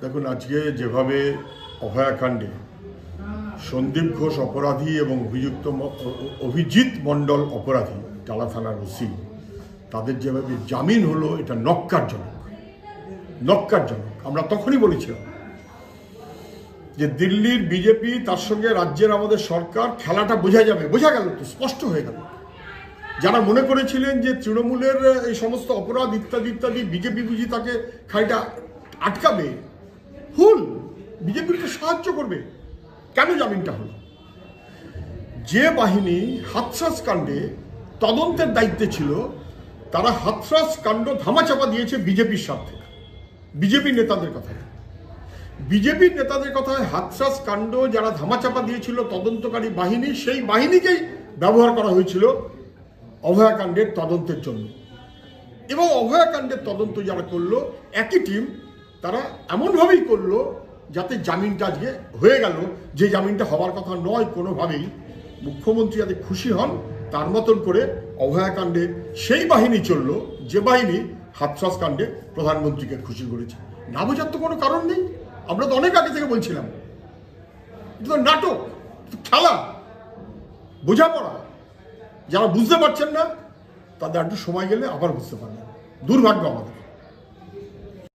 দেখুন, আজকে যেভাবে অভয়াকাণ্ডে সন্দীপ ঘোষ অপরাধী এবং অভিজিৎ মণ্ডল অপরাধী, টালা থানার ওসি, তাদের যেভাবে জামিন হলো, এটা নক্কারজনক। আমরা তখনই বলেছিলাম যে দিল্লির বিজেপি তার সঙ্গে রাজ্যের আমাদের সরকার খেলাটা বোঝা গেল, তো স্পষ্ট হয়ে গেল। যারা মনে করেছিলেন যে তৃণমূলের এই সমস্ত অপরাধ ইত্যাদি বিজেপি বুঝি তাকে খানিকটা আটকাবে, ভুল। বিজেপিকে সাহায্য করবে। কেন জামিনটা হলো? যে বাহিনী হাথরাস কাণ্ডে তদন্তের দায়িত্বে ছিল, তারা হাথরাস কাণ্ড ধামাচাপা দিয়েছে বিজেপির স্বার্থে, বিজেপির নেতাদের কথায়। বিজেপির নেতাদের কথায় হাথরাস কাণ্ড যারা ধামাচাপা দিয়েছিল তদন্তকারী বাহিনী, সেই বাহিনীকেই ব্যবহার করা হয়েছিল অভয়াকাণ্ডের তদন্তের জন্য। এবং অভয়াকাণ্ডের তদন্ত যারা করলো, একই টিম, তারা এমনভাবেই করলো যাতে জামিনটা আজকে হয়ে গেল, যে জামিনটা হওয়ার কথা নয় কোনোভাবেই। মুখ্যমন্ত্রী যাতে খুশি হন তার মতন করে অভয়াকাণ্ডে সেই বাহিনী চললো যে বাহিনী হাথরাস কাণ্ডে প্রধানমন্ত্রীকে খুশি করেছে। না বোঝার তো কোনো কারণ নেই। আমরা তো অনেক আগে থেকে বলছিলাম, এটা তো নাটক, খেলা, বোঝাপড়া। যারা বুঝতে পারছেন না তাদের একটু সময় গেলে আবার বুঝতে পারবেন। দুর্ভাগ্য আমাদের।